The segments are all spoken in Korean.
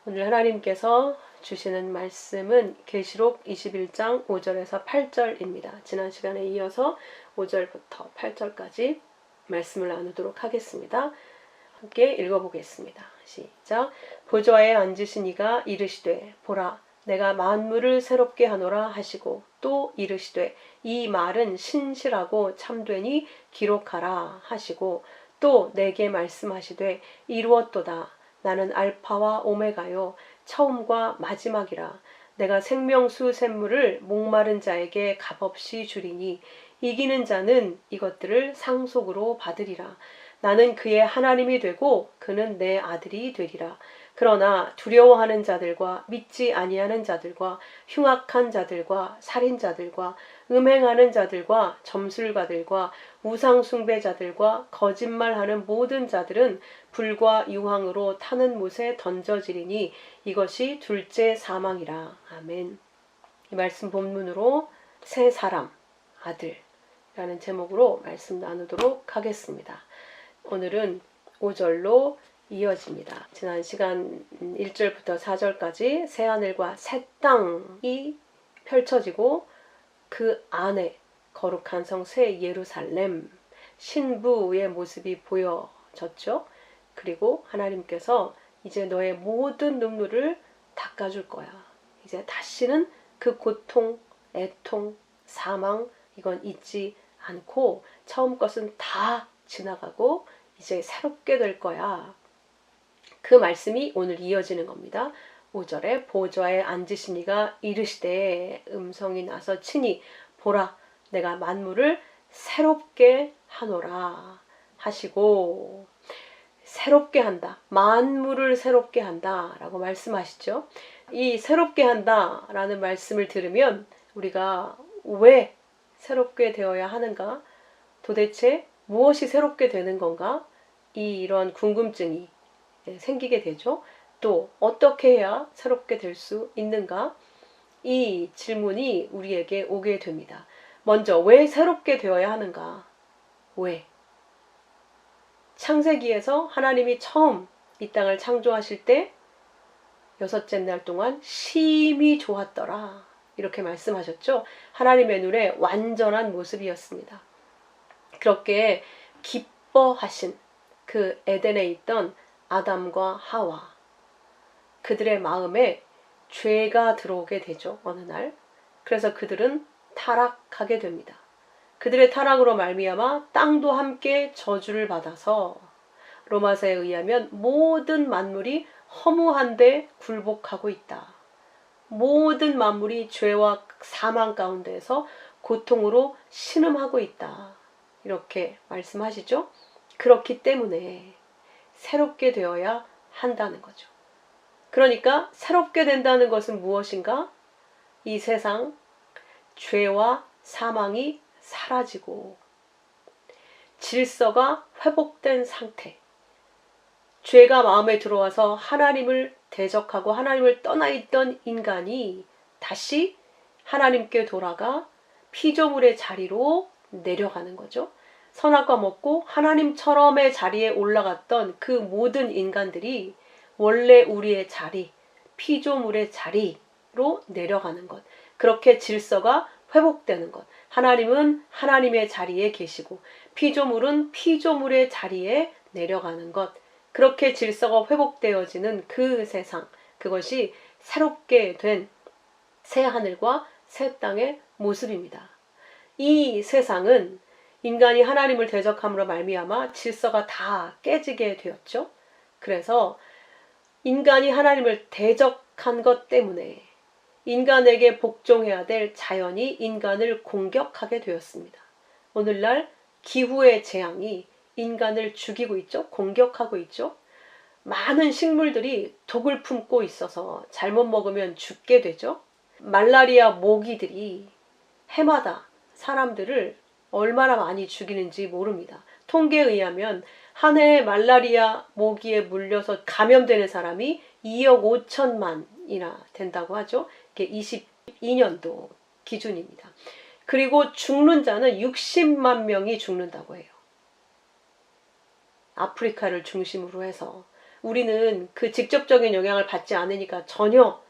오늘 하나님께서 주시는 말씀은 계시록 21장 5절에서 8절입니다. 지난 시간에 이어서 5절부터 8절까지 말씀을 나누도록 하겠습니다. 함께 읽어보겠습니다. 시작. 보좌에 앉으신 이가 이르시되 보라 내가 만물을 새롭게 하노라 하시고 또 이르시되 이 말은 신실하고 참되니 기록하라 하시고 또 내게 말씀하시되 이루었도다. 나는 알파와 오메가요 처음과 마지막이라. 내가 생명수 샘물을 목마른 자에게 값없이 주리니 이기는 자는 이것들을 상속으로 받으리라. 나는 그의 하나님이 되고 그는 내 아들이 되리라. 그러나 두려워하는 자들과 믿지 아니하는 자들과 흉악한 자들과 살인자들과 음행하는 자들과 점술가들과 우상숭배자들과 거짓말하는 모든 자들은 불과 유황으로 타는 못에 던져지리니 이것이 둘째 사망이라. 아멘. 이 말씀 본문으로 새 사람, 아들라는 제목으로 말씀 나누도록 하겠습니다. 오늘은 5절로 이어집니다. 지난 시간 1절부터 4절까지 새하늘과 새 땅이 펼쳐지고 그 안에 거룩한 성 새 예루살렘 신부의 모습이 보여졌죠. 그리고 하나님께서 이제 너의 모든 눈물을 닦아줄 거야. 이제 다시는 그 고통, 애통, 사망 이건 잊지 않고 처음 것은 다 지나가고 이제 새롭게 될 거야. 그 말씀이 오늘 이어지는 겁니다. 5절에 보좌에 앉으신 이가 이르시되 음성이 나서 친히 보라 내가 만물을 새롭게 하노라 하시고 새롭게 한다. 만물을 새롭게 한다 라고 말씀하시죠. 이 새롭게 한다 라는 말씀을 들으면 우리가 왜 새롭게 되어야 하는가? 도대체 무엇이 새롭게 되는 건가? 이런 궁금증이 생기게 되죠. 또 어떻게 해야 새롭게 될 수 있는가? 이 질문이 우리에게 오게 됩니다. 먼저 왜 새롭게 되어야 하는가? 왜? 창세기에서 하나님이 처음 이 땅을 창조하실 때 여섯째 날 동안 심히 좋았더라 이렇게 말씀하셨죠. 하나님의 눈에 완전한 모습이었습니다. 그렇게 기뻐하신 그 에덴에 있던 아담과 하와 그들의 마음에 죄가 들어오게 되죠. 어느 날. 그래서 그들은 타락하게 됩니다. 그들의 타락으로 말미암아 땅도 함께 저주를 받아서 로마서에 의하면 모든 만물이 허무한데 굴복하고 있다. 모든 만물이 죄와 사망 가운데에서 고통으로 신음하고 있다. 이렇게 말씀하시죠. 그렇기 때문에 새롭게 되어야 한다는 거죠. 그러니까 새롭게 된다는 것은 무엇인가? 이 세상 죄와 사망이 사라지고 질서가 회복된 상태. 죄가 마음에 들어와서 하나님을 대적하고 하나님을 떠나 있던 인간이 다시 하나님께 돌아가 피조물의 자리로 내려가는 거죠. 선악과 먹고 하나님처럼의 자리에 올라갔던 그 모든 인간들이 원래 우리의 자리, 피조물의 자리로 내려가는 것. 그렇게 질서가 회복되는 것. 하나님은 하나님의 자리에 계시고 피조물은 피조물의 자리에 내려가는 것. 그렇게 질서가 회복되어지는 그 세상. 그것이 새롭게 된 새 하늘과 새 땅의 모습입니다. 이 세상은 인간이 하나님을 대적함으로 말미암아 질서가 다 깨지게 되었죠. 그래서 인간이 하나님을 대적한 것 때문에 인간에게 복종해야 될 자연이 인간을 공격하게 되었습니다. 오늘날 기후의 재앙이 인간을 죽이고 있죠. 공격하고 있죠. 많은 식물들이 독을 품고 있어서 잘못 먹으면 죽게 되죠. 말라리아 모기들이 해마다 사람들을 얼마나 많이 죽이는지 모릅니다. 통계에 의하면 한 해에 말라리아 모기에 물려서 감염되는 사람이 2억 5천만이나 된다고 하죠. 이게 22년도 기준입니다. 그리고 죽는 자는 60만 명이 죽는다고 해요. 아프리카를 중심으로 해서 우리는 그 직접적인 영향을 받지 않으니까 전혀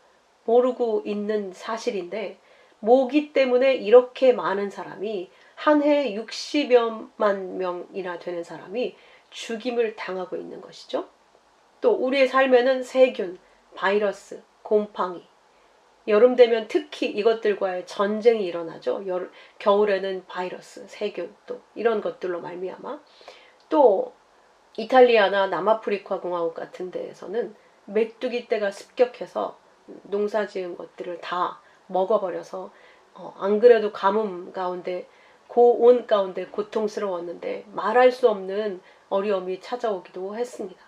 모르고 있는 사실인데, 모기 때문에 이렇게 많은 사람이, 한 해에 60여만 명이나 되는 사람이 죽임을 당하고 있는 것이죠. 또 우리의 삶에는 세균, 바이러스, 곰팡이, 여름 되면 특히 이것들과의 전쟁이 일어나죠. 겨울에는 바이러스, 세균, 또 이런 것들로 말미암아. 또 이탈리아나 남아프리카 공화국 같은 데에서는 메뚜기 떼가 습격해서 농사 지은 것들을 다 먹어버려서 안 그래도 가뭄 가운데, 고온 가운데 고통스러웠는데 말할 수 없는 어려움이 찾아오기도 했습니다.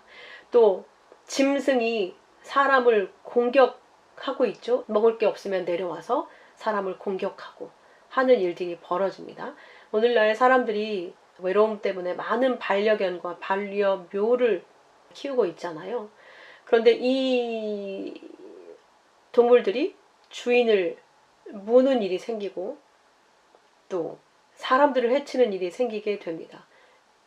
또 짐승이 사람을 공격하고 있죠. 먹을 게 없으면 내려와서 사람을 공격하고 하는 일들이 벌어집니다. 오늘날 사람들이 외로움 때문에 많은 반려견과 반려묘를 키우고 있잖아요. 그런데 이 동물들이 주인을 무는 일이 생기고 또 사람들을 해치는 일이 생기게 됩니다.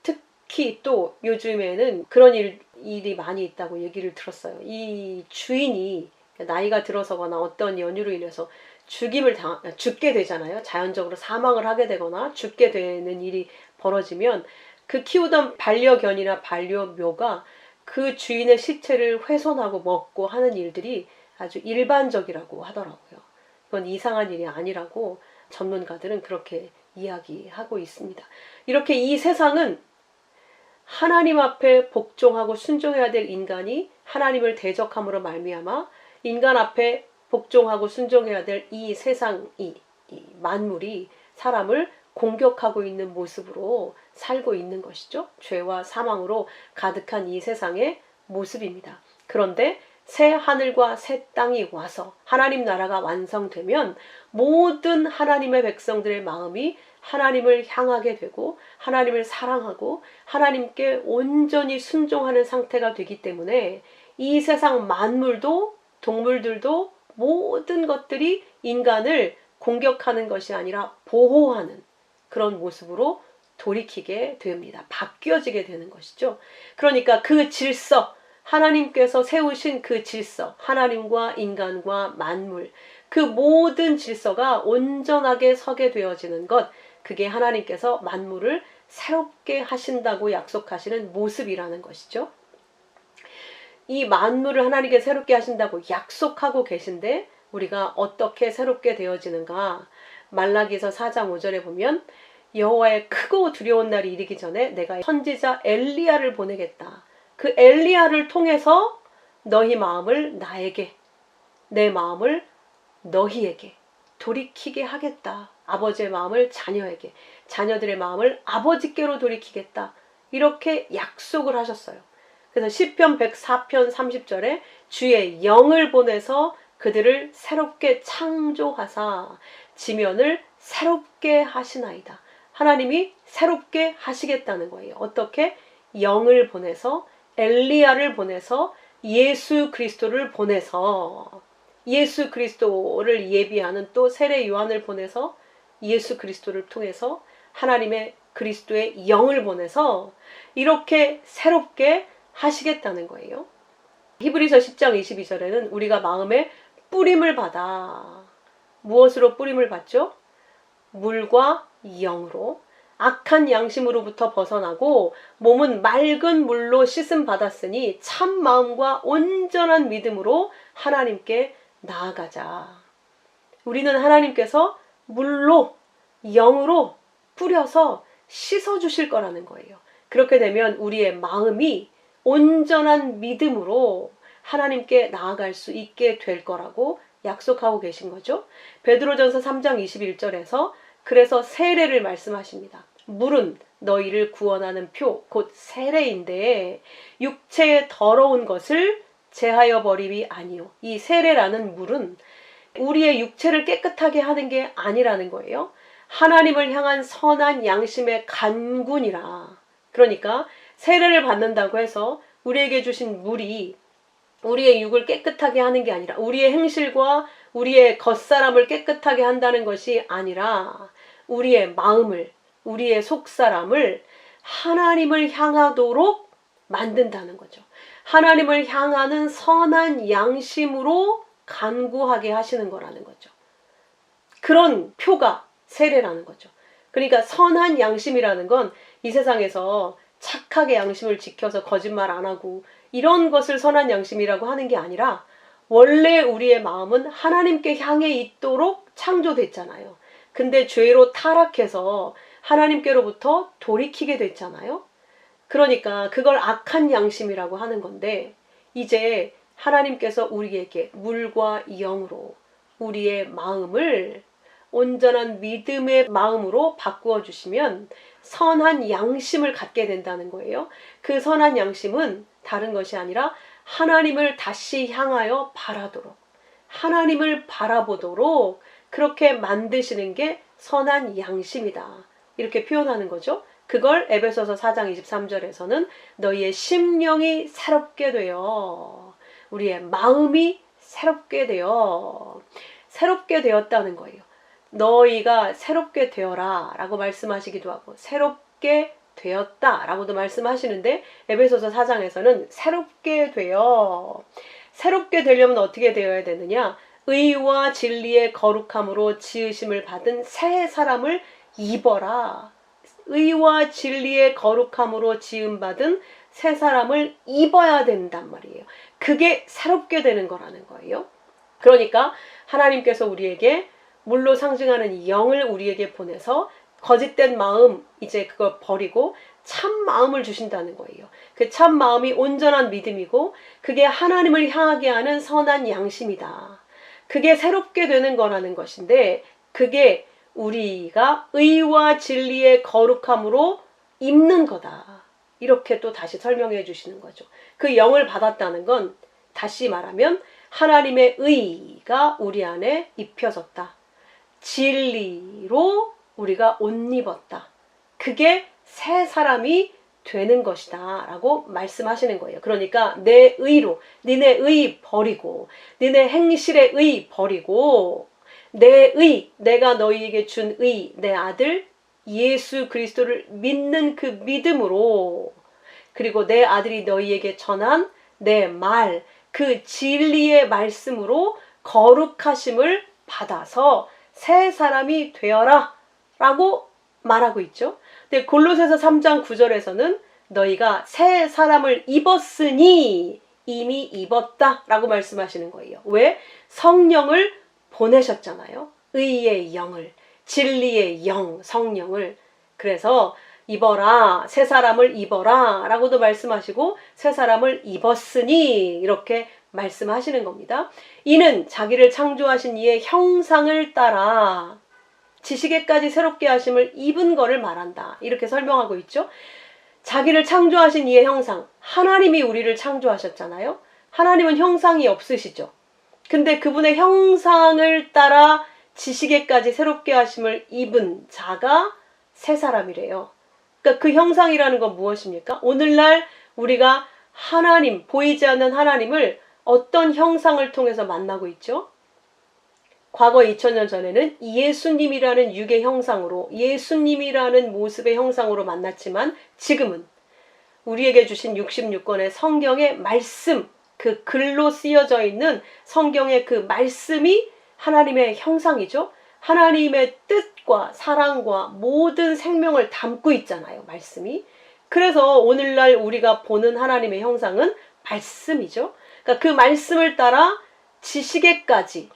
특히 또 요즘에는 그런 일이 많이 있다고 얘기를 들었어요. 이 주인이 나이가 들어서거나 어떤 연유로 인해서 죽게 되잖아요. 자연적으로 사망을 하게 되거나 죽게 되는 일이 벌어지면 그 키우던 반려견이나 반려묘가 그 주인의 시체를 훼손하고 먹고 하는 일들이 아주 일반적이라고 하더라고요. 이건 이상한 일이 아니라고 전문가들은 그렇게 이야기하고 있습니다. 이렇게 이 세상은 하나님 앞에 복종하고 순종해야 될 인간이 하나님을 대적함으로 말미암아 인간 앞에 복종하고 순종해야 될 이 세상, 이 만물이 사람을 공격하고 있는 모습으로 살고 있는 것이죠. 죄와 사망으로 가득한 이 세상의 모습입니다. 그런데 새 하늘과 새 땅이 와서 하나님 나라가 완성되면 모든 하나님의 백성들의 마음이 하나님을 향하게 되고 하나님을 사랑하고 하나님께 온전히 순종하는 상태가 되기 때문에 이 세상 만물도 동물들도 모든 것들이 인간을 공격하는 것이 아니라 보호하는 그런 모습으로 돌이키게 됩니다. 바뀌어지게 되는 것이죠. 그러니까 그 질서, 하나님께서 세우신 그 질서, 하나님과 인간과 만물, 그 모든 질서가 온전하게 서게 되어지는 것, 그게 하나님께서 만물을 새롭게 하신다고 약속하시는 모습이라는 것이죠. 이 만물을 하나님께 새롭게 하신다고 약속하고 계신데 우리가 어떻게 새롭게 되어지는가? 말라기서 4장 5절에 보면 여호와의 크고 두려운 날이 이르기 전에 내가 선지자 엘리야를 보내겠다. 그 엘리야를 통해서 너희 마음을 나에게, 내 마음을 너희에게 돌이키게 하겠다. 아버지의 마음을 자녀에게, 자녀들의 마음을 아버지께로 돌이키겠다. 이렇게 약속을 하셨어요. 그래서 시편 104편 30절에 주의 영을 보내서 그들을 새롭게 창조하사 지면을 새롭게 하시나이다. 하나님이 새롭게 하시겠다는 거예요. 어떻게? 영을 보내서, 엘리야를 보내서, 예수 그리스도를 보내서, 예수 그리스도를 예비하는 또 세례 요한을 보내서 예수 그리스도를 통해서 하나님의 그리스도의 영을 보내서 이렇게 새롭게 하시겠다는 거예요. 히브리서 10장 22절에는 우리가 마음에 뿌림을 받아, 무엇으로 뿌림을 받죠? 물과 영으로, 악한 양심으로부터 벗어나고 몸은 맑은 물로 씻음 받았으니 참 마음과 온전한 믿음으로 하나님께 나아가자. 우리는 하나님께서 물로, 영으로 뿌려서 씻어주실 거라는 거예요. 그렇게 되면 우리의 마음이 온전한 믿음으로 하나님께 나아갈 수 있게 될 거라고 약속하고 계신 거죠. 베드로전서 3장 21절에서 그래서 세례를 말씀하십니다. 물은 너희를 구원하는 표, 곧 세례인데 육체의 더러운 것을 제하여 버림이 아니요. 이 세례라는 물은 우리의 육체를 깨끗하게 하는 게 아니라는 거예요. 하나님을 향한 선한 양심의 간군이라. 그러니까 세례를 받는다고 해서 우리에게 주신 물이 우리의 육을 깨끗하게 하는 게 아니라 우리의 행실과 우리의 겉사람을 깨끗하게 한다는 것이 아니라 우리의 마음을, 우리의 속사람을 하나님을 향하도록 만든다는 거죠. 하나님을 향하는 선한 양심으로 간구하게 하시는 거라는 거죠. 그런 표가 세례라는 거죠. 그러니까 선한 양심이라는 건 이 세상에서 착하게 양심을 지켜서 거짓말 안 하고 이런 것을 선한 양심이라고 하는 게 아니라 원래 우리의 마음은 하나님께 향해 있도록 창조됐잖아요. 근데 죄로 타락해서 하나님께로부터 돌이키게 됐잖아요. 그러니까 그걸 악한 양심이라고 하는 건데 이제 하나님께서 우리에게 물과 영으로 우리의 마음을 온전한 믿음의 마음으로 바꾸어 주시면 선한 양심을 갖게 된다는 거예요. 그 선한 양심은 다른 것이 아니라 하나님을 다시 향하여 바라도록, 하나님을 바라보도록 그렇게 만드시는 게 선한 양심이다. 이렇게 표현하는 거죠. 그걸 에베소서 4장 23절에서는 너희의 심령이 새롭게 되어, 우리의 마음이 새롭게 되어, 새롭게 되었다는 거예요. 너희가 새롭게 되어라 라고 말씀하시기도 하고 새롭게 되었다 라고도 말씀하시는데 에베소서 4장에서는 새롭게 되려면 어떻게 되어야 되느냐? 의와 진리의 거룩함으로 지으심을 받은 새 사람을 입어라. 의와 진리의 거룩함으로 지음받은 새 사람을 입어야 된단 말이에요. 그게 새롭게 되는 거라는 거예요. 그러니까 하나님께서 우리에게 물로 상징하는 영을 우리에게 보내서 거짓된 마음 이제 그걸 버리고 참 마음을 주신다는 거예요. 그 참 마음이 온전한 믿음이고 그게 하나님을 향하게 하는 선한 양심이다. 그게 새롭게 되는 거라는 것인데 그게 우리가 의와 진리의 거룩함으로 입는 거다. 이렇게 또 다시 설명해 주시는 거죠. 그 영을 받았다는 건 다시 말하면 하나님의 의가 우리 안에 입혀졌다. 진리로 우리가 옷 입었다. 그게 새 사람이 되는 것이다 라고 말씀하시는 거예요. 그러니까 내 의로 니네 의 버리고 니네 행실의 의 버리고 내 의, 내가 너희에게 준 의, 내 아들 예수 그리스도를 믿는 그 믿음으로 그리고 내 아들이 너희에게 전한 내 말, 그 진리의 말씀으로 거룩하심을 받아서 새 사람이 되어라 라고 말하고 있죠. 근데 골로새서 3장 9절에서는 너희가 새 사람을 입었으니 이미 입었다 라고 말씀하시는 거예요. 왜? 성령을 보내셨잖아요. 의의 영을, 진리의 영, 성령을. 그래서 입어라, 새 사람을 입어라 라고도 말씀하시고 새 사람을 입었으니 이렇게 말씀하시는 겁니다. 이는 자기를 창조하신 이의 형상을 따라 지식에까지 새롭게 하심을 입은 거를 말한다. 이렇게 설명하고 있죠. 자기를 창조하신 이의 형상, 하나님이 우리를 창조하셨잖아요. 하나님은 형상이 없으시죠. 근데 그분의 형상을 따라 지식에까지 새롭게 하심을 입은 자가 새 사람이래요. 그러니까 그 형상이라는 건 무엇입니까? 오늘날 우리가 하나님, 보이지 않는 하나님을 어떤 형상을 통해서 만나고 있죠? 과거 2000년 전에는 예수님이라는 육의 형상으로 예수님이라는 모습의 형상으로 만났지만 지금은 우리에게 주신 66권의 성경의 말씀, 그 글로 쓰여져 있는 성경의 그 말씀이 하나님의 형상이죠. 하나님의 뜻과 사랑과 모든 생명을 담고 있잖아요. 말씀이. 그래서 오늘날 우리가 보는 하나님의 형상은 말씀이죠. 그러니까 그 말씀을 따라 지식에까지,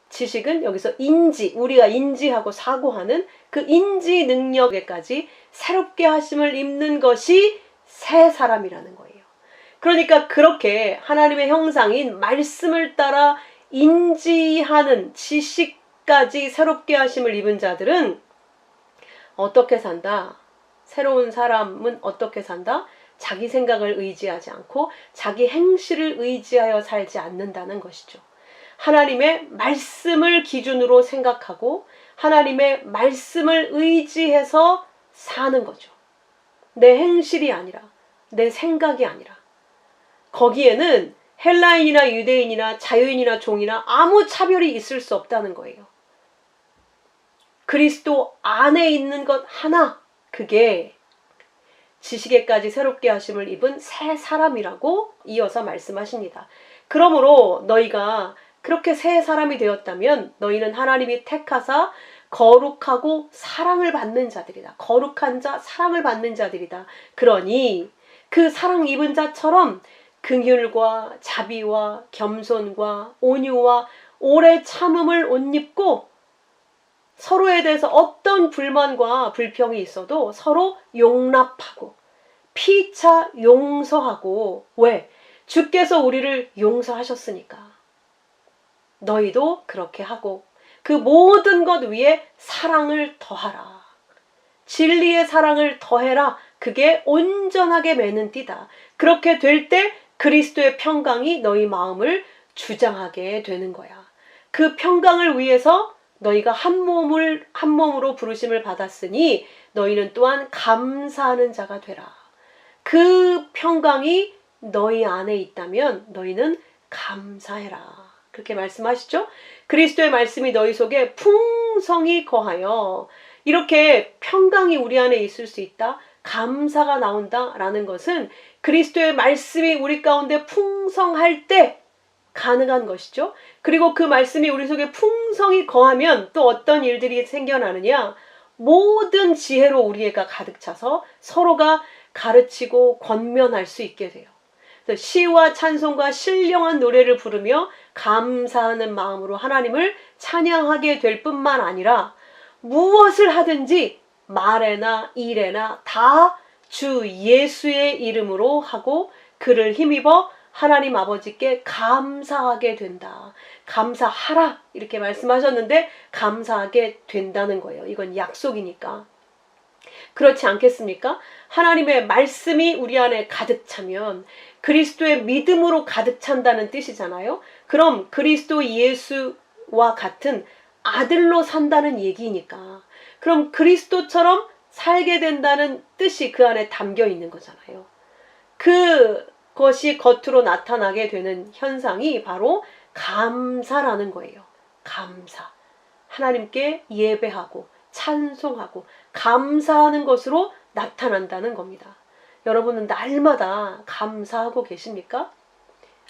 지식은 여기서 인지, 우리가 인지하고 사고하는 그 인지 능력에까지 새롭게 하심을 입는 것이 새 사람이라는 거예요. 그러니까 그렇게 하나님의 형상인 말씀을 따라 인지하는 지식까지 새롭게 하심을 입은 자들은 어떻게 산다? 새로운 사람은 어떻게 산다? 자기 생각을 의지하지 않고 자기 행실을 의지하여 살지 않는다는 것이죠. 하나님의 말씀을 기준으로 생각하고 하나님의 말씀을 의지해서 사는 거죠. 내 행실이 아니라 내 생각이 아니라 거기에는 헬라인이나 유대인이나 자유인이나 종이나 아무 차별이 있을 수 없다는 거예요. 그리스도 안에 있는 것 하나, 그게 지식에까지 새롭게 하심을 입은 새 사람이라고 이어서 말씀하십니다. 그러므로 너희가 그렇게 새 사람이 되었다면 너희는 하나님이 택하사 거룩하고 사랑을 받는 자들이다. 거룩한 자, 사랑을 받는 자들이다. 그러니 그 사랑 입은 자처럼 긍휼과 자비와 겸손과 온유와 오래 참음을 옷 입고 서로에 대해서 어떤 불만과 불평이 있어도 서로 용납하고 피차 용서하고, 왜? 주께서 우리를 용서하셨으니까. 너희도 그렇게 하고 그 모든 것 위에 사랑을 더하라. 진리의 사랑을 더해라. 그게 온전하게 매는 띠다. 그렇게 될 때 그리스도의 평강이 너희 마음을 주장하게 되는 거야. 그 평강을 위해서 너희가 한 몸으로 부르심을 받았으니 너희는 또한 감사하는 자가 되라. 그 평강이 너희 안에 있다면 너희는 감사해라. 그렇게 말씀하시죠? 그리스도의 말씀이 너희 속에 풍성히 거하여 이렇게 평강이 우리 안에 있을 수 있다. 감사가 나온다라는 것은 그리스도의 말씀이 우리 가운데 풍성할 때 가능한 것이죠. 그리고 그 말씀이 우리 속에 풍성히 거하면 또 어떤 일들이 생겨나느냐? 모든 지혜로 우리가 가득 차서 서로가 가르치고 권면할 수 있게 돼요. 시와 찬송과 신령한 노래를 부르며 감사하는 마음으로 하나님을 찬양하게 될 뿐만 아니라 무엇을 하든지 말에나 일에나 다 주 예수의 이름으로 하고 그를 힘입어 하나님 아버지께 감사하게 된다. 감사하라 이렇게 말씀하셨는데 감사하게 된다는 거예요. 이건 약속이니까. 그렇지 않겠습니까? 하나님의 말씀이 우리 안에 가득 차면 그리스도의 믿음으로 가득 찬다는 뜻이잖아요. 그럼 그리스도 예수와 같은 아들로 산다는 얘기니까. 그럼 그리스도처럼 살게 된다는 뜻이 그 안에 담겨 있는 거잖아요. 그것이 겉으로 나타나게 되는 현상이 바로 감사라는 거예요. 감사. 하나님께 예배하고 찬송하고 감사하는 것으로 나타난다는 겁니다. 여러분은 날마다 감사하고 계십니까?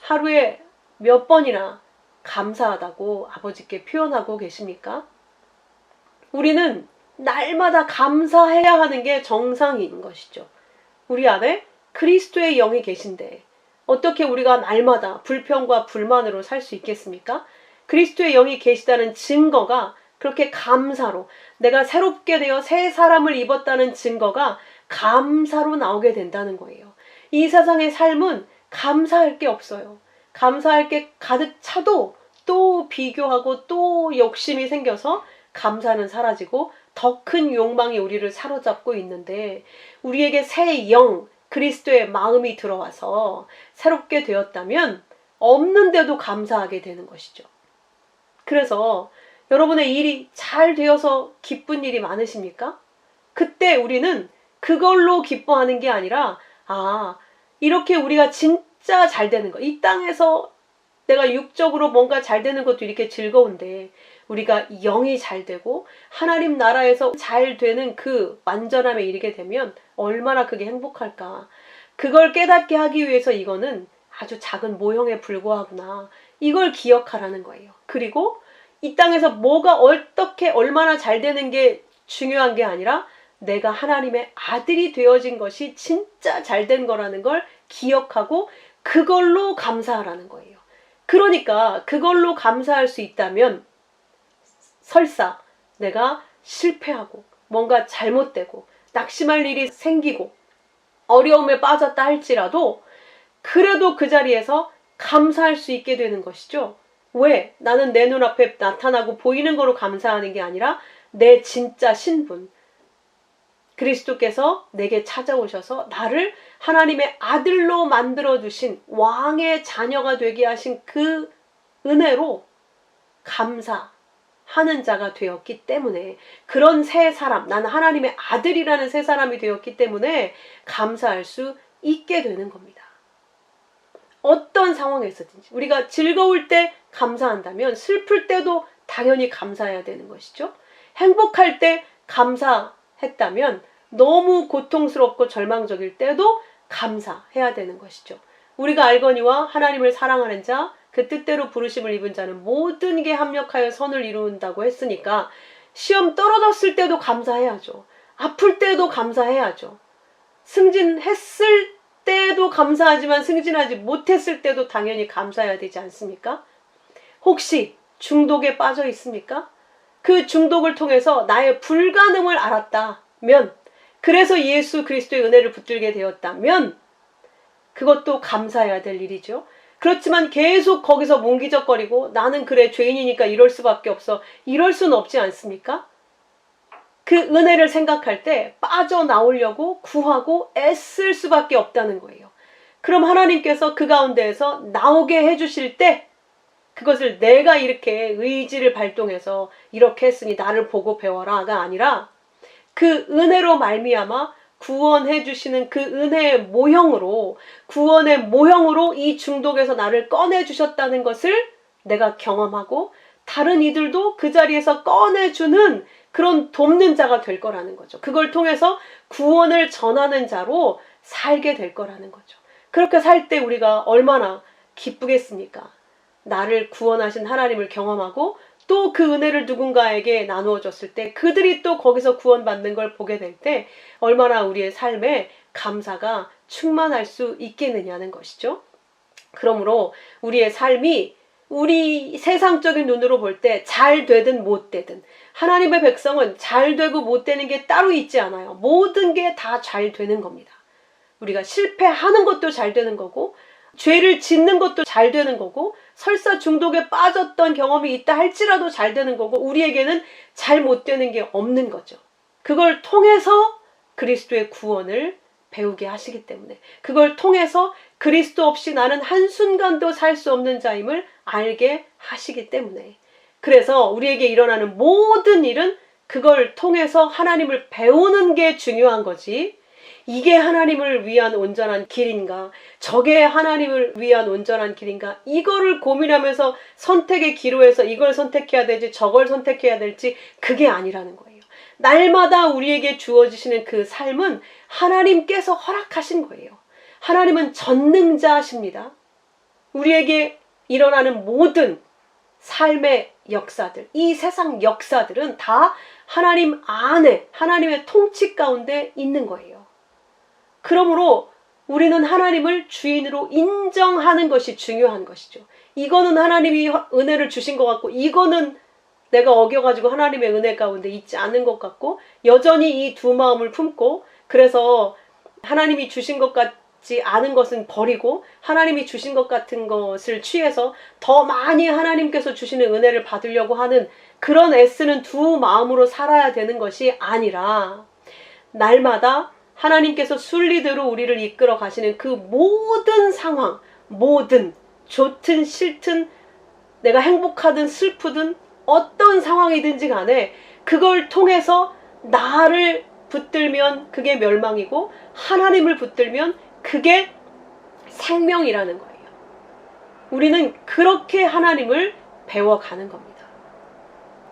하루에 몇 번이나 감사하다고 아버지께 표현하고 계십니까? 우리는 날마다 감사해야 하는 게 정상인 것이죠. 우리 안에 그리스도의 영이 계신데 어떻게 우리가 날마다 불평과 불만으로 살 수 있겠습니까? 그리스도의 영이 계시다는 증거가 그렇게 감사로, 내가 새롭게 되어 새 사람을 입었다는 증거가 감사로 나오게 된다는 거예요. 이 세상의 삶은 감사할 게 없어요. 감사할 게 가득 차도 또 비교하고 또 욕심이 생겨서 감사는 사라지고 더 큰 욕망이 우리를 사로잡고 있는데, 우리에게 새 영, 그리스도의 마음이 들어와서 새롭게 되었다면 없는데도 감사하게 되는 것이죠. 그래서 여러분의 일이 잘 되어서 기쁜 일이 많으십니까? 그때 우리는 그걸로 기뻐하는 게 아니라, 이렇게 우리가 진짜 잘 되는 거, 이 땅에서 내가 육적으로 뭔가 잘 되는 것도 이렇게 즐거운데 우리가 영이 잘 되고 하나님 나라에서 잘 되는 그 완전함에 이르게 되면 얼마나 그게 행복할까. 그걸 깨닫게 하기 위해서 이거는 아주 작은 모형에 불과하구나. 이걸 기억하라는 거예요. 그리고 이 땅에서 뭐가 어떻게 얼마나 잘 되는 게 중요한 게 아니라 내가 하나님의 아들이 되어진 것이 진짜 잘 된 거라는 걸 기억하고 그걸로 감사하라는 거예요. 그러니까 그걸로 감사할 수 있다면 설사 내가 실패하고 뭔가 잘못되고 낙심할 일이 생기고 어려움에 빠졌다 할지라도 그래도 그 자리에서 감사할 수 있게 되는 것이죠. 왜? 나는 내 눈앞에 나타나고 보이는 거로 감사하는 게 아니라 내 진짜 신분, 그리스도께서 내게 찾아오셔서 나를 하나님의 아들로 만들어주신 왕의 자녀가 되게 하신 그 은혜로 감사하는 자가 되었기 때문에, 그런 새 사람, 나는 하나님의 아들이라는 새 사람이 되었기 때문에 감사할 수 있게 되는 겁니다. 어떤 상황에서든지 우리가 즐거울 때 감사한다면 슬플 때도 당연히 감사해야 되는 것이죠. 행복할 때 감사했다면 너무 고통스럽고 절망적일 때도 감사해야 되는 것이죠. 우리가 알거니와 하나님을 사랑하는 자, 그 뜻대로 부르심을 입은 자는 모든 게 합력하여 선을 이룬다고 했으니까 시험 떨어졌을 때도 감사해야죠. 아플 때도 감사해야죠. 승진했을 때도 감사하지만 승진하지 못했을 때도 당연히 감사해야 되지 않습니까? 혹시 중독에 빠져 있습니까? 그 중독을 통해서 나의 불가능을 알았다면, 그래서 예수 그리스도의 은혜를 붙들게 되었다면 그것도 감사해야 될 일이죠. 그렇지만 계속 거기서 뭉기적거리고 나는 그래 죄인이니까 이럴 수밖에 없어, 이럴 수는 없지 않습니까? 그 은혜를 생각할 때 빠져나오려고 구하고 애쓸 수밖에 없다는 거예요. 그럼 하나님께서 그 가운데에서 나오게 해주실 때 그것을 내가 이렇게 의지를 발동해서 이렇게 했으니 나를 보고 배워라가 아니라 그 은혜로 말미암아 구원해 주시는 그 은혜의 모형으로, 구원의 모형으로 이 중독에서 나를 꺼내 주셨다는 것을 내가 경험하고 다른 이들도 그 자리에서 꺼내주는 그런 돕는 자가 될 거라는 거죠. 그걸 통해서 구원을 전하는 자로 살게 될 거라는 거죠. 그렇게 살 때 우리가 얼마나 기쁘겠습니까? 나를 구원하신 하나님을 경험하고 또 그 은혜를 누군가에게 나누어 줬을 때 그들이 또 거기서 구원받는 걸 보게 될 때 얼마나 우리의 삶에 감사가 충만할 수 있겠느냐는 것이죠. 그러므로 우리의 삶이 우리 세상적인 눈으로 볼 때 잘 되든 못 되든, 하나님의 백성은 잘 되고 못 되는 게 따로 있지 않아요. 모든 게 다 잘 되는 겁니다. 우리가 실패하는 것도 잘 되는 거고, 죄를 짓는 것도 잘 되는 거고, 설사 중독에 빠졌던 경험이 있다 할지라도 잘 되는 거고, 우리에게는 잘 못 되는 게 없는 거죠. 그걸 통해서 그리스도의 구원을 배우게 하시기 때문에, 그걸 통해서 그리스도 없이 나는 한순간도 살 수 없는 자임을 알게 하시기 때문에, 그래서 우리에게 일어나는 모든 일은 그걸 통해서 하나님을 배우는 게 중요한 거지, 이게 하나님을 위한 온전한 길인가, 저게 하나님을 위한 온전한 길인가, 이거를 고민하면서 선택의 기로에서 이걸 선택해야 되지 저걸 선택해야 될지, 그게 아니라는 거예요. 날마다 우리에게 주어지시는 그 삶은 하나님께서 허락하신 거예요. 하나님은 전능자십니다. 우리에게 일어나는 모든 삶의 역사들, 이 세상 역사들은 다 하나님 안에, 하나님의 통치 가운데 있는 거예요. 그러므로 우리는 하나님을 주인으로 인정하는 것이 중요한 것이죠. 이거는 하나님이 은혜를 주신 것 같고, 이거는 내가 어겨가지고 하나님의 은혜 가운데 있지 않은 것 같고, 여전히 이 두 마음을 품고, 그래서 하나님이 주신 것 같지 않은 것은 버리고 하나님이 주신 것 같은 것을 취해서 더 많이 하나님께서 주시는 은혜를 받으려고 하는 그런 애쓰는 두 마음으로 살아야 되는 것이 아니라, 날마다 하나님께서 순리대로 우리를 이끌어 가시는 그 모든 상황, 모든 좋든 싫든 내가 행복하든 슬프든 어떤 상황이든지 간에 그걸 통해서 나를 붙들면 그게 멸망이고 하나님을 붙들면 그게 생명이라는 거예요. 우리는 그렇게 하나님을 배워가는 겁니다.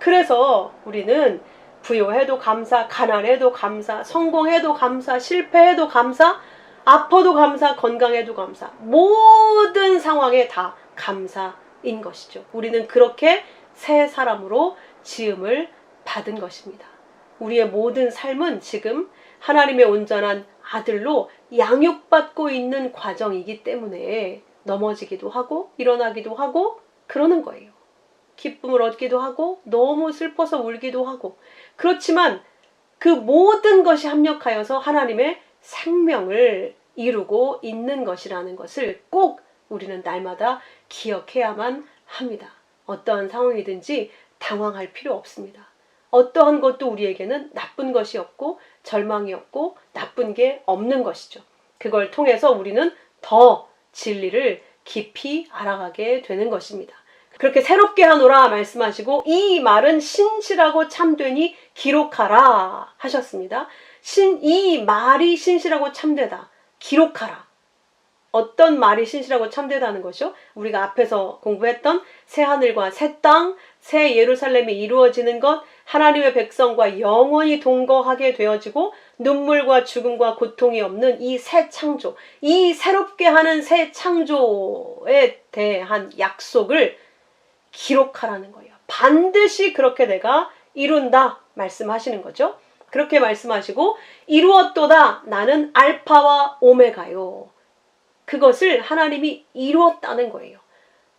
그래서 우리는 부요해도 감사, 가난해도 감사, 성공해도 감사, 실패해도 감사, 아파도 감사, 건강해도 감사, 모든 상황에 다 감사인 것이죠. 우리는 그렇게 새 사람으로 지음을 받은 것입니다. 우리의 모든 삶은 지금 하나님의 온전한 아들로 양육받고 있는 과정이기 때문에 넘어지기도 하고 일어나기도 하고 그러는 거예요. 기쁨을 얻기도 하고 너무 슬퍼서 울기도 하고, 그렇지만 그 모든 것이 합력하여서 하나님의 생명을 이루고 있는 것이라는 것을 꼭 우리는 날마다 기억해야만 합니다. 어떠한 상황이든지 당황할 필요 없습니다. 어떠한 것도 우리에게는 나쁜 것이 없고 절망이 없고 나쁜 게 없는 것이죠. 그걸 통해서 우리는 더 진리를 깊이 알아가게 되는 것입니다. 그렇게 새롭게 하노라 말씀하시고, 이 말은 신실하고 참되니 기록하라 하셨습니다. 이 말이 신실하고 참되다. 기록하라. 어떤 말이 신실하고 참되다는 것이요? 우리가 앞에서 공부했던 새 하늘과 새 땅, 새 예루살렘이 이루어지는 것, 하나님의 백성과 영원히 동거하게 되어지고 눈물과 죽음과 고통이 없는 이 새 창조, 이 새롭게 하는 새 창조에 대한 약속을 기록하라는 거예요. 반드시 그렇게 내가 이룬다 말씀하시는 거죠. 그렇게 말씀하시고 이루었도다 나는 알파와 오메가요. 그것을 하나님이 이루었다는 거예요.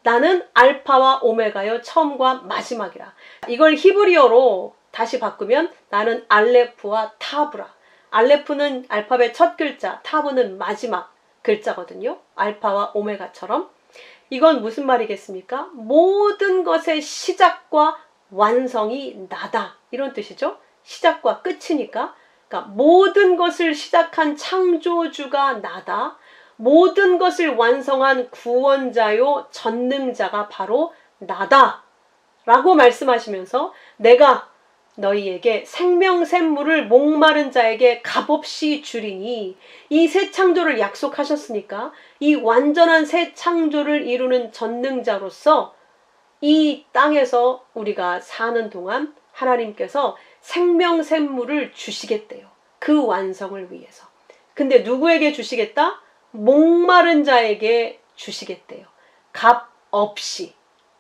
나는 알파와 오메가요, 처음과 마지막이라. 이걸 히브리어로 다시 바꾸면 나는 알레프와 타브라. 알레프는 알파벳 첫 글자, 타브는 마지막 글자거든요. 알파와 오메가처럼. 이건 무슨 말이겠습니까? 모든 것의 시작과 완성이 나다. 이런 뜻이죠. 시작과 끝이니까. 그러니까 모든 것을 시작한 창조주가 나다. 모든 것을 완성한 구원자요 전능자가 바로 나다 라고 말씀하시면서 내가 너희에게 생명샘물을 목마른 자에게 값없이 주리니 이 새 창조를 약속하셨으니까 이 완전한 새 창조를 이루는 전능자로서 이 땅에서 우리가 사는 동안 하나님께서 생명샘물을 주시겠대요. 그 완성을 위해서. 근데 누구에게 주시겠다? 목마른 자에게 주시겠대요. 값 없이.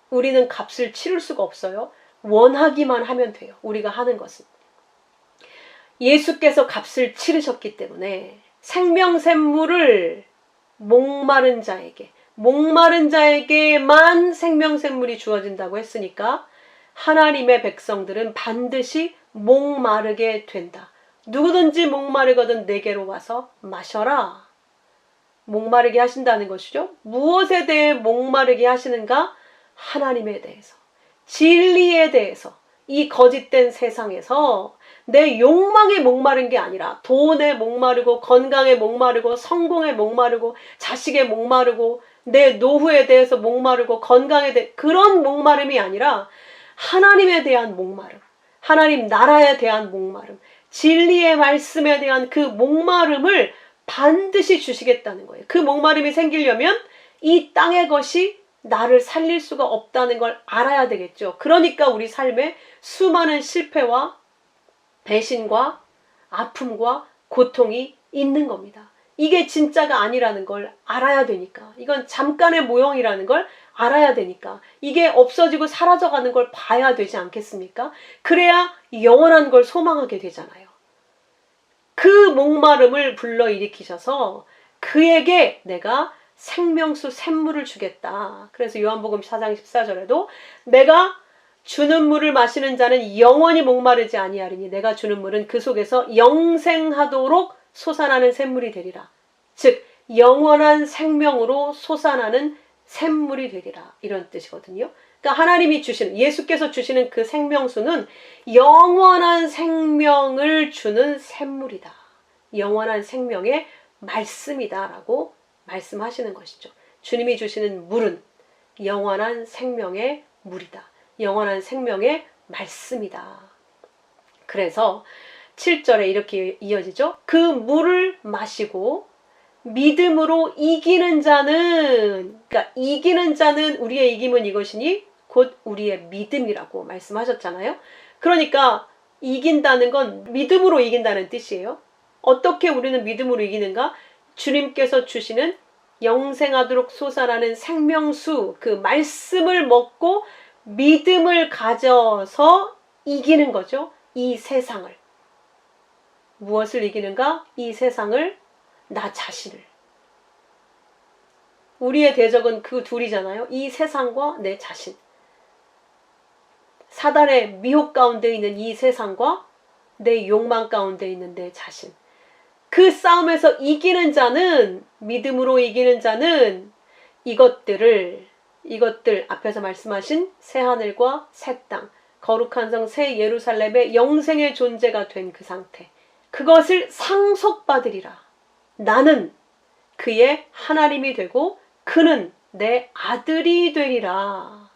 우리는 값을 치를 수가 없어요. 원하기만 하면 돼요. 우리가 하는 것은. 예수께서 값을 치르셨기 때문에 생명샘물을 목마른 자에게만 생명샘물이 주어진다고 했으니까 하나님의 백성들은 반드시 목마르게 된다. 누구든지 목마르거든 내게로 와서 마셔라. 목마르게 하신다는 것이죠. 무엇에 대해 목마르게 하시는가? 하나님에 대해서, 진리에 대해서. 이 거짓된 세상에서 내 욕망에 목마른 게 아니라 돈에 목마르고 건강에 목마르고 성공에 목마르고 자식에 목마르고 내 노후에 대해서 목마르고 건강에 대해 그런 목마름이 아니라 하나님에 대한 목마름, 하나님 나라에 대한 목마름, 진리의 말씀에 대한 그 목마름을 반드시 주시겠다는 거예요. 그 목마름이 생기려면 이 땅의 것이 나를 살릴 수가 없다는 걸 알아야 되겠죠. 그러니까 우리 삶에 수많은 실패와 배신과 아픔과 고통이 있는 겁니다. 이게 진짜가 아니라는 걸 알아야 되니까. 이건 잠깐의 모형이라는 걸 알아야 되니까. 이게 없어지고 사라져가는 걸 봐야 되지 않겠습니까? 그래야 영원한 걸 소망하게 되잖아요. 그 목마름을 불러일으키셔서 그에게 내가 생명수 샘물을 주겠다. 그래서 요한복음 4장 14절에도 내가 주는 물을 마시는 자는 영원히 목마르지 아니하리니 내가 주는 물은 그 속에서 영생하도록 솟아나는 샘물이 되리라. 즉 영원한 생명으로 솟아나는 샘물이 되리라. 이런 뜻이거든요. 그러니까 하나님이 주시는, 예수께서 주시는 그 생명수는 영원한 생명을 주는 샘물이다. 영원한 생명의 말씀이다 라고 말씀하시는 것이죠. 주님이 주시는 물은 영원한 생명의 물이다. 영원한 생명의 말씀이다. 그래서 7절에 이렇게 이어지죠. 그 물을 마시고 믿음으로 이기는 자는, 그러니까 이기는 자는 우리의 이김은 이것이니 곧 우리의 믿음이라고 말씀하셨잖아요. 그러니까 이긴다는 건 믿음으로 이긴다는 뜻이에요. 어떻게 우리는 믿음으로 이기는가? 주님께서 주시는 영생하도록 솟아나는 생명수, 그 말씀을 먹고 믿음을 가져서 이기는 거죠. 이 세상을. 무엇을 이기는가? 이 세상을, 나 자신을. 우리의 대적은 그 둘이잖아요. 이 세상과 내 자신. 사단의 미혹 가운데 있는 이 세상과 내 욕망 가운데 있는 내 자신. 그 싸움에서 이기는 자는, 믿음으로 이기는 자는 이것들 앞에서 말씀하신 새하늘과 새 땅, 거룩한 성 새 예루살렘의 영생의 존재가 된 그 상태, 그것을 상속받으리라. 나는 그의 하나님이 되고 그는 내 아들이 되리라.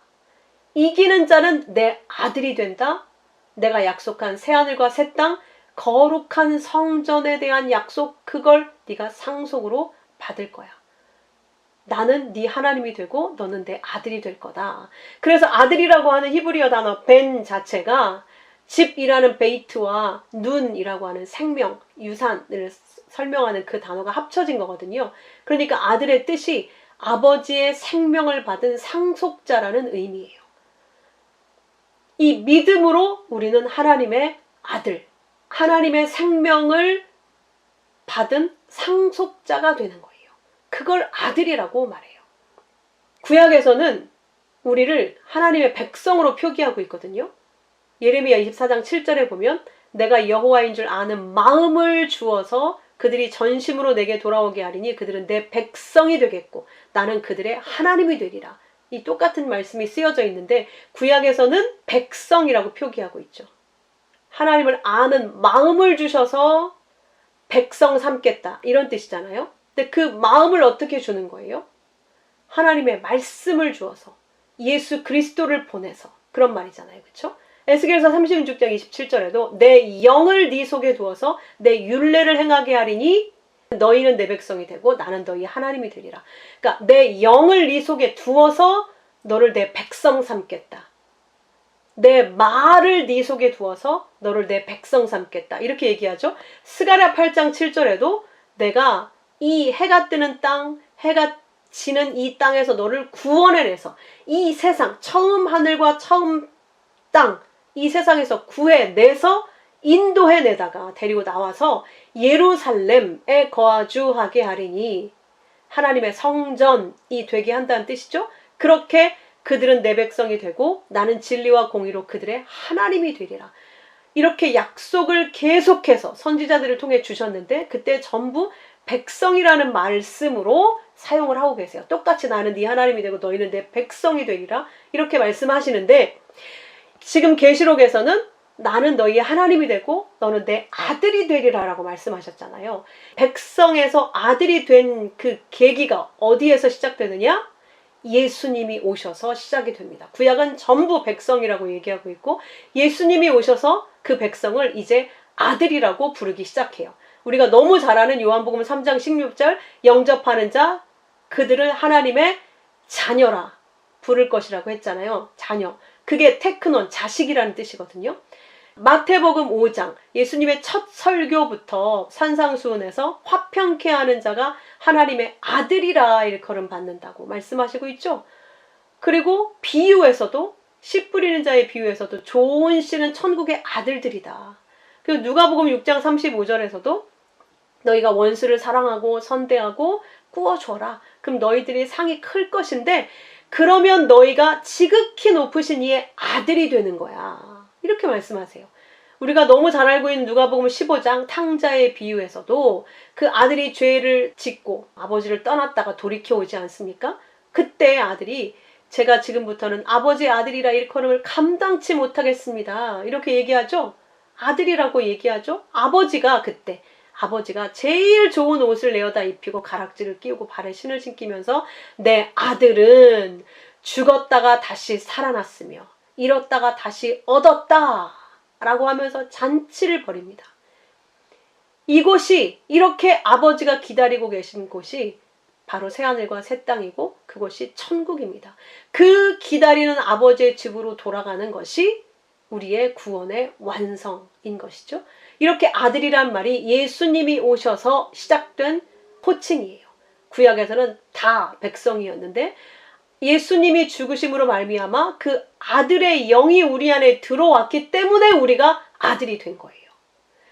이기는 자는 내 아들이 된다. 내가 약속한 새하늘과 새 땅, 거룩한 성전에 대한 약속, 그걸 네가 상속으로 받을 거야. 나는 네 하나님이 되고 너는 내 아들이 될 거다. 그래서 아들이라고 하는 히브리어 단어 벤 자체가 집이라는 베이트와 눈이라고 하는 생명, 유산을 설명하는 그 단어가 합쳐진 거거든요. 그러니까 아들의 뜻이 아버지의 생명을 받은 상속자라는 의미예요. 이 믿음으로 우리는 하나님의 아들, 하나님의 생명을 받은 상속자가 되는 거예요. 그걸 아들이라고 말해요. 구약에서는 우리를 하나님의 백성으로 표기하고 있거든요. 예레미야 24장 7절에 보면 내가 여호와인 줄 아는 마음을 주어서 그들이 전심으로 내게 돌아오게 하리니 그들은 내 백성이 되겠고 나는 그들의 하나님이 되리라. 이 똑같은 말씀이 쓰여져 있는데 구약에서는 백성이라고 표기하고 있죠. 하나님을 아는 마음을 주셔서 백성 삼겠다 이런 뜻이잖아요. 근데 그 마음을 어떻게 주는 거예요? 하나님의 말씀을 주어서 예수 그리스도를 보내서 그런 말이잖아요. 그렇죠? 에스겔서 36장 27절에도 내 영을 네 속에 두어서 내 율례를 행하게 하리니 너희는 내 백성이 되고 나는 너희 하나님이 되리라. 그러니까 내 영을 네 속에 두어서 너를 내 백성 삼겠다. 내 말을 네 속에 두어서 너를 내 백성 삼겠다. 이렇게 얘기하죠. 스가랴 8장 7절에도 내가 이 해가 뜨는 땅, 해가 지는 이 땅에서 너를 구원해내서 이 세상, 처음 하늘과 처음 땅, 이 세상에서 구해내서 인도해내다가 데리고 나와서 예루살렘에 거주하게 하리니 하나님의 성전이 되게 한다는 뜻이죠. 그렇게 그들은 내 백성이 되고 나는 진리와 공의로 그들의 하나님이 되리라. 이렇게 약속을 계속해서 선지자들을 통해 주셨는데 그때 전부 백성이라는 말씀으로 사용을 하고 계세요. 똑같이 나는 네 하나님이 되고 너희는 내 백성이 되리라 이렇게 말씀하시는데 지금 계시록에서는 나는 너희의 하나님이 되고 너는 내 아들이 되리라 라고 말씀하셨잖아요. 백성에서 아들이 된 그 계기가 어디에서 시작되느냐? 예수님이 오셔서 시작이 됩니다. 구약은 전부 백성이라고 얘기하고 있고 예수님이 오셔서 그 백성을 이제 아들이라고 부르기 시작해요. 우리가 너무 잘 아는 요한복음 3장 16절 영접하는 자 그들을 하나님의 자녀라 부를 것이라고 했잖아요. 자녀. 그게 테크논, 자식이라는 뜻이거든요. 마태복음 5장, 예수님의 첫 설교부터 산상수훈에서 화평케 하는 자가 하나님의 아들이라 일컬음 받는다고 말씀하시고 있죠. 그리고 비유에서도 씨 뿌리는 자의 비유에서도 좋은 씨는 천국의 아들들이다. 그리고 누가복음 6장 35절에서도 너희가 원수를 사랑하고 선대하고 꾸어줘라. 그럼 너희들이 상이 클 것인데 그러면 너희가 지극히 높으신 이의 아들이 되는 거야. 이렇게 말씀하세요. 우리가 너무 잘 알고 있는 누가복음 15장 탕자의 비유에서도 그 아들이 죄를 짓고 아버지를 떠났다가 돌이켜 오지 않습니까? 그때 아들이 제가 지금부터는 아버지의 아들이라 일컬음을 감당치 못하겠습니다. 이렇게 얘기하죠. 아들이라고 얘기하죠. 아버지가 그때 아버지가 제일 좋은 옷을 내어다 입히고 가락지를 끼우고 발에 신을 신기면서 내 아들은 죽었다가 다시 살아났으며 잃었다가 다시 얻었다 라고 하면서 잔치를 벌입니다. 이곳이 이렇게 아버지가 기다리고 계신 곳이 바로 새하늘과 새 땅이고 그것이 천국입니다. 그 기다리는 아버지의 집으로 돌아가는 것이 우리의 구원의 완성인 것이죠. 이렇게 아들이란 말이 예수님이 오셔서 시작된 호칭이에요. 구약에서는 다 백성이었는데 예수님이 죽으심으로 말미암아 그 아들의 영이 우리 안에 들어왔기 때문에 우리가 아들이 된 거예요.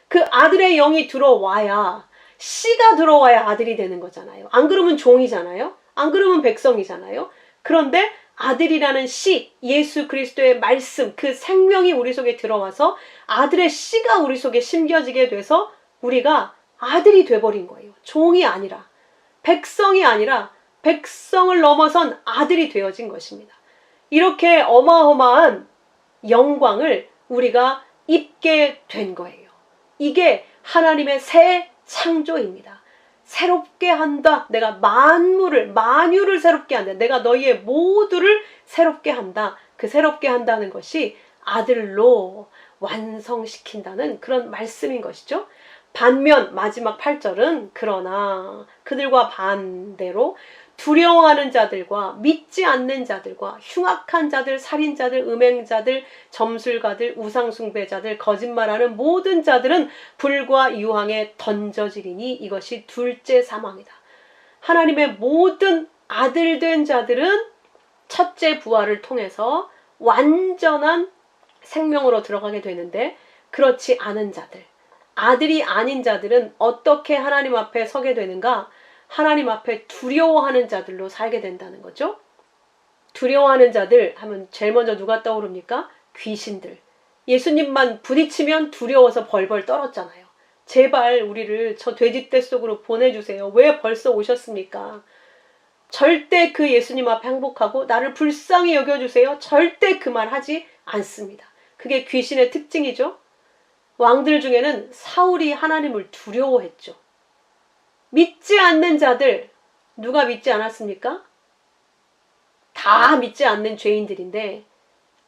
그 아들의 영이 들어와야 씨가 들어와야 아들이 되는 거잖아요. 안 그러면 종이잖아요. 안 그러면 백성이잖아요. 그런데 아들이라는 씨, 예수 그리스도의 말씀, 그 생명이 우리 속에 들어와서 아들의 씨가 우리 속에 심겨지게 돼서 우리가 아들이 돼버린 거예요. 종이 아니라, 백성이 아니라 백성을 넘어선 아들이 되어진 것입니다. 이렇게 어마어마한 영광을 우리가 입게 된 거예요. 이게 하나님의 새 창조입니다. 새롭게 한다. 내가 만유를 새롭게 한다. 내가 너희의 모두를 새롭게 한다. 그 새롭게 한다는 것이 아들로 완성시킨다는 그런 말씀인 것이죠. 반면 마지막 8절은 그러나 그들과 반대로 두려워하는 자들과 믿지 않는 자들과 흉악한 자들, 살인자들, 음행자들, 점술가들, 우상숭배자들, 거짓말하는 모든 자들은 불과 유황에 던져지리니 이것이 둘째 사망이다. 하나님의 모든 아들 된 자들은 첫째 부활을 통해서 완전한 생명으로 들어가게 되는데, 그렇지 않은 자들, 아들이 아닌 자들은 어떻게 하나님 앞에 서게 되는가? 하나님 앞에 두려워하는 자들로 살게 된다는 거죠. 두려워하는 자들 하면 제일 먼저 누가 떠오릅니까? 귀신들. 예수님만 부딪히면 두려워서 벌벌 떨었잖아요. 제발 우리를 저 돼지떼 속으로 보내주세요. 왜 벌써 오셨습니까? 절대 그 예수님 앞에 항복하고 나를 불쌍히 여겨주세요. 절대 그 말 하지 않습니다. 그게 귀신의 특징이죠. 왕들 중에는 사울이 하나님을 두려워했죠. 믿지 않는 자들, 누가 믿지 않았습니까? 다 믿지 않는 죄인들인데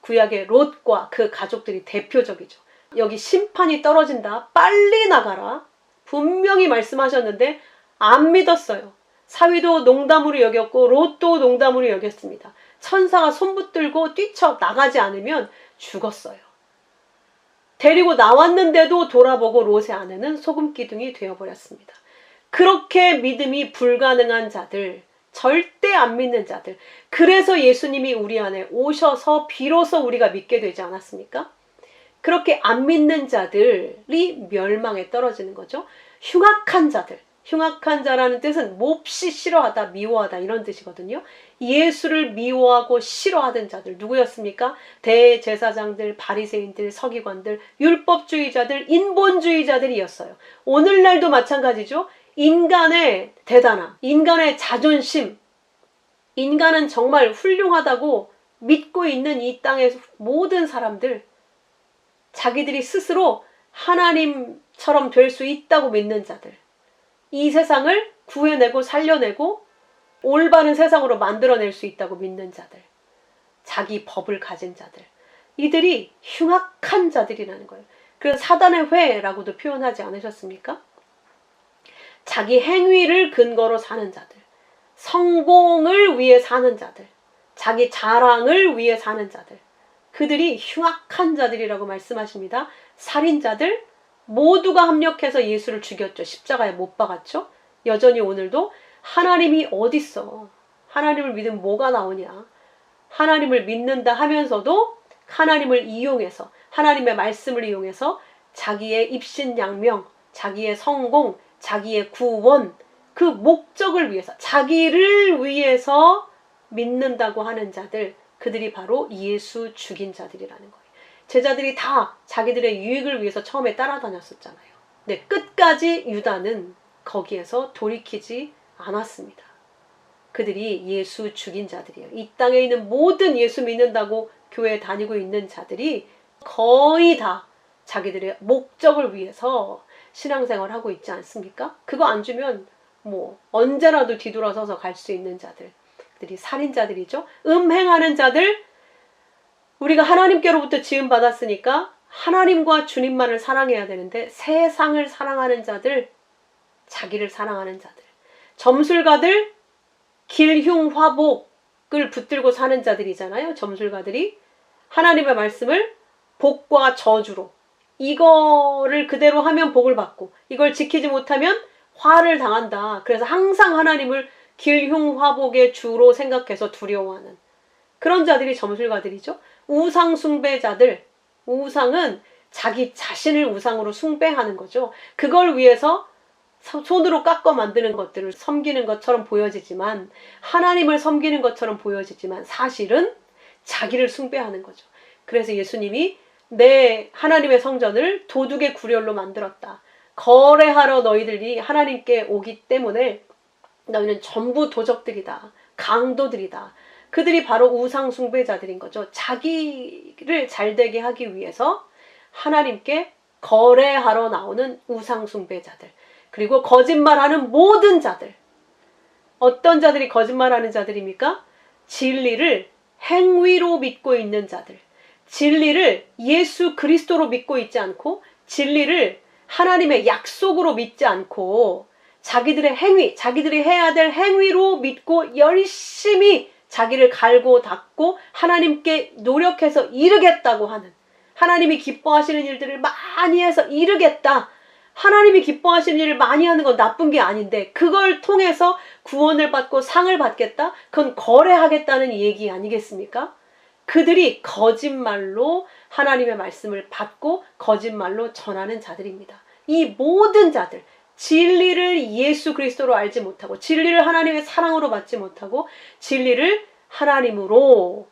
구약의 롯과 그 가족들이 대표적이죠. 여기 심판이 떨어진다. 빨리 나가라. 분명히 말씀하셨는데 안 믿었어요. 사위도 농담으로 여겼고 롯도 농담으로 여겼습니다. 천사가 손붙들고 뛰쳐 나가지 않으면 죽었어요. 데리고 나왔는데도 돌아보고 롯의 아내는 소금기둥이 되어버렸습니다. 그렇게 믿음이 불가능한 자들, 절대 안 믿는 자들, 그래서 예수님이 우리 안에 오셔서 비로소 우리가 믿게 되지 않았습니까? 그렇게 안 믿는 자들이 멸망에 떨어지는 거죠. 흉악한 자들, 흉악한 자라는 뜻은 몹시 싫어하다, 미워하다 이런 뜻이거든요. 예수를 미워하고 싫어하던 자들 누구였습니까? 대제사장들, 바리새인들, 서기관들, 율법주의자들, 인본주의자들이었어요. 오늘날도 마찬가지죠. 인간의 대단함, 인간의 자존심, 인간은 정말 훌륭하다고 믿고 있는 이 땅의 모든 사람들, 자기들이 스스로 하나님처럼 될 수 있다고 믿는 자들, 이 세상을 구해내고 살려내고 올바른 세상으로 만들어낼 수 있다고 믿는 자들, 자기 법을 가진 자들, 이들이 흉악한 자들이라는 거예요. 그래서 사단의 회라고도 표현하지 않으셨습니까? 자기 행위를 근거로 사는 자들, 성공을 위해 사는 자들, 자기 자랑을 위해 사는 자들, 그들이 흉악한 자들이라고 말씀하십니다. 살인자들 모두가 합력해서 예수를 죽였죠. 십자가에 못 박았죠. 여전히 오늘도 하나님이 어딨어? 하나님을 믿으면 뭐가 나오냐? 하나님을 믿는다 하면서도 하나님을 이용해서, 하나님의 말씀을 이용해서 자기의 입신양명, 자기의 성공, 자기의 구원, 그 목적을 위해서, 자기를 위해서 믿는다고 하는 자들, 그들이 바로 예수 죽인 자들이라는 거예요. 제자들이 다 자기들의 유익을 위해서 처음에 따라다녔었잖아요. 네, 끝까지 유다는 거기에서 돌이키지 않았습니다. 그들이 예수 죽인 자들이에요. 이 땅에 있는 모든 예수 믿는다고 교회에 다니고 있는 자들이 거의 다 자기들의 목적을 위해서 신앙생활을 하고 있지 않습니까? 그거 안 주면 뭐 언제라도 뒤돌아서서 갈 수 있는 자들, 그들이 살인자들이죠. 음행하는 자들, 우리가 하나님께로부터 지음 받았으니까 하나님과 주님만을 사랑해야 되는데 세상을 사랑하는 자들, 자기를 사랑하는 자들, 점술가들, 길흉화복을 붙들고 사는 자들이잖아요. 점술가들이 하나님의 말씀을 복과 저주로, 이거를 그대로 하면 복을 받고 이걸 지키지 못하면 화를 당한다. 그래서 항상 하나님을 길흉화복의 주로 생각해서 두려워하는 그런 자들이 점술가들이죠. 우상 숭배자들, 우상은 자기 자신을 우상으로 숭배하는 거죠. 그걸 위해서 손으로 깎아 만드는 것들을 섬기는 것처럼 보여지지만, 하나님을 섬기는 것처럼 보여지지만 사실은 자기를 숭배하는 거죠. 그래서 예수님이 내 하나님의 성전을 도둑의 구렬로 만들었다. 거래하러 너희들이 하나님께 오기 때문에 너희는 전부 도적들이다. 강도들이다. 그들이 바로 우상 숭배자들인 거죠. 자기를 잘되게 하기 위해서 하나님께 거래하러 나오는 우상 숭배자들. 그리고 거짓말하는 모든 자들. 어떤 자들이 거짓말하는 자들입니까? 진리를 행위로 믿고 있는 자들. 진리를 예수 그리스도로 믿고 있지 않고, 진리를 하나님의 약속으로 믿지 않고, 자기들의 행위, 자기들이 해야 될 행위로 믿고 열심히 자기를 갈고 닦고 하나님께 노력해서 이루겠다고 하는, 하나님이 기뻐하시는 일들을 많이 해서 이루겠다. 하나님이 기뻐하시는 일을 많이 하는 건 나쁜 게 아닌데 그걸 통해서 구원을 받고 상을 받겠다? 그건 거래하겠다는 얘기 아니겠습니까? 그들이 거짓말로 하나님의 말씀을 받고 거짓말로 전하는 자들입니다. 이 모든 자들, 진리를 예수 그리스도로 알지 못하고 진리를 하나님의 사랑으로 받지 못하고 진리를 하나님으로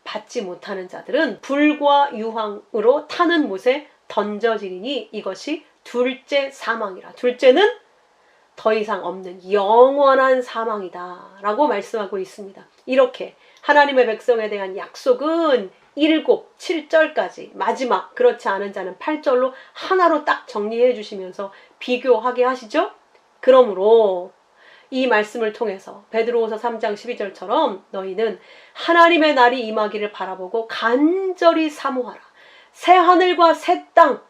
받지 못하는 자들은 불과 유황으로 타는 못에 던져지리니 이것이 둘째 사망이라. 둘째는 더 이상 없는 영원한 사망이다 라고 말씀하고 있습니다. 이렇게 하나님의 백성에 대한 약속은 7, 7절까지, 마지막 그렇지 않은 자는 8절로 하나로 딱 정리해 주시면서 비교하게 하시죠. 그러므로 이 말씀을 통해서 베드로후서 3장 12절처럼 너희는 하나님의 날이 임하기를 바라보고 간절히 사모하라. 새 하늘과 새 땅,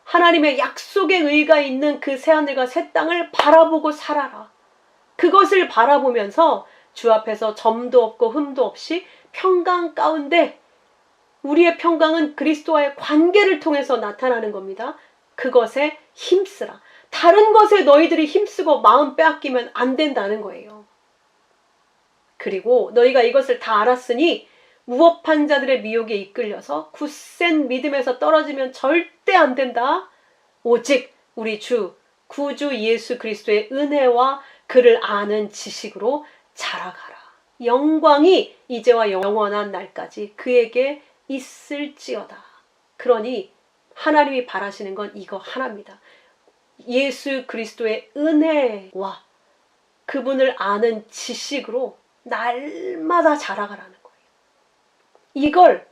하나님의 약속의 의가 있는 그 새 하늘과 새 땅을 바라보고 살아라. 그것을 바라보면서 주 앞에서 점도 없고 흠도 없이 평강 가운데, 우리의 평강은 그리스도와의 관계를 통해서 나타나는 겁니다. 그것에 힘쓰라. 다른 것에 너희들이 힘쓰고 마음 빼앗기면 안 된다는 거예요. 그리고 너희가 이것을 다 알았으니 무업한 자들의 미혹에 이끌려서 굳센 믿음에서 떨어지면 절대 안 된다. 오직 우리 주 구주 예수 그리스도의 은혜와 그를 아는 지식으로 자라가라. 영광이 이제와 영원한 날까지 그에게 있을지어다. 그러니 하나님이 바라시는 건 이거 하나입니다. 예수 그리스도의 은혜와 그분을 아는 지식으로 날마다 자라가라는 거예요. 이걸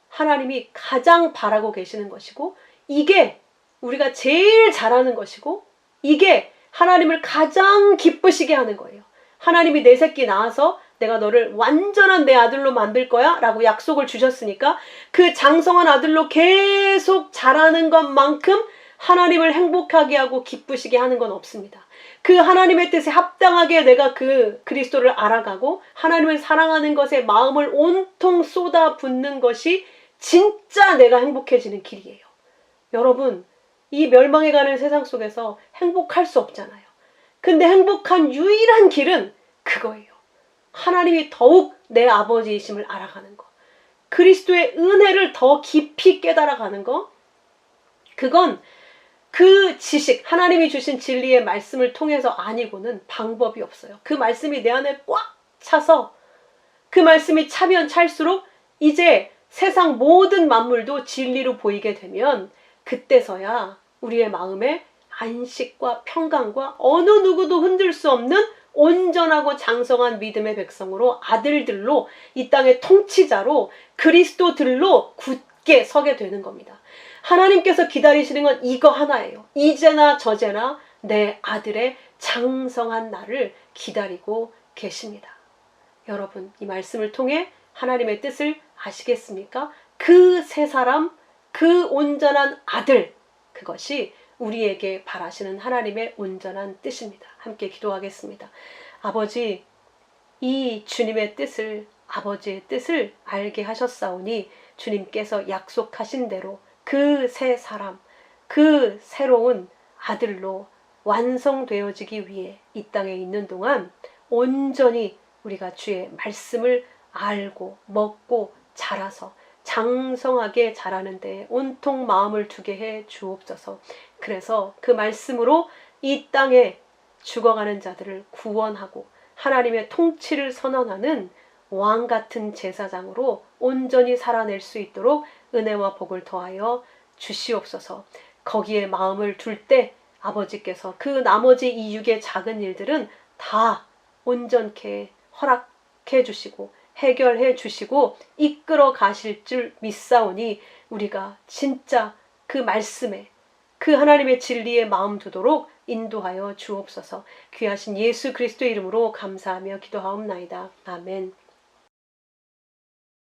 하나님이 가장 바라고 계시는 것이고, 이게 우리가 제일 잘하는 것이고, 이게 하나님을 가장 기쁘시게 하는 거예요. 하나님이 내 새끼 낳아서 내가 너를 완전한 내 아들로 만들 거야 라고 약속을 주셨으니까 그 장성한 아들로 계속 자라는 것만큼 하나님을 행복하게 하고 기쁘시게 하는 건 없습니다. 그 하나님의 뜻에 합당하게 내가 그 그리스도를 알아가고 하나님을 사랑하는 것에 마음을 온통 쏟아붓는 것이 진짜 내가 행복해지는 길이에요. 여러분, 이 멸망해가는 세상 속에서 행복할 수 없잖아요. 근데 행복한 유일한 길은 그거예요. 하나님이 더욱 내 아버지이심을 알아가는 거, 그리스도의 은혜를 더 깊이 깨달아가는 거, 그건 그 지식, 하나님이 주신 진리의 말씀을 통해서 아니고는 방법이 없어요. 그 말씀이 내 안에 꽉 차서 그 말씀이 차면 찰수록 이제 세상 모든 만물도 진리로 보이게 되면 그때서야 우리의 마음에 안식과 평강과 어느 누구도 흔들 수 없는 온전하고 장성한 믿음의 백성으로, 아들들로, 이 땅의 통치자로, 그리스도들로 굳게 서게 되는 겁니다. 하나님께서 기다리시는 건 이거 하나예요. 이제나 저제나 내 아들의 장성한 날을 기다리고 계십니다. 여러분, 이 말씀을 통해 하나님의 뜻을 아시겠습니까? 그 세 사람, 그 온전한 아들, 그것이 우리에게 바라시는 하나님의 온전한 뜻입니다. 함께 기도하겠습니다. 아버지, 이 주님의 뜻을, 아버지의 뜻을 알게 하셨사오니 주님께서 약속하신 대로 그 세 사람, 그 새로운 아들로 완성되어지기 위해 이 땅에 있는 동안 온전히 우리가 주의 말씀을 알고 먹고 자라서 장성하게 자라는 데 온통 마음을 두게 해 주옵소서. 그래서 그 말씀으로 이 땅에 죽어가는 자들을 구원하고 하나님의 통치를 선언하는 왕 같은 제사장으로 온전히 살아낼 수 있도록 은혜와 복을 더하여 주시옵소서. 거기에 마음을 둘 때 아버지께서 그 나머지 이 육의 작은 일들은 다 온전케 허락해 주시고 해결해 주시고 이끌어 가실 줄 믿사오니 우리가 진짜 그 말씀에, 그 하나님의 진리에 마음 두도록 인도하여 주옵소서. 귀하신 예수 그리스도의 이름으로 감사하며 기도하옵나이다. 아멘.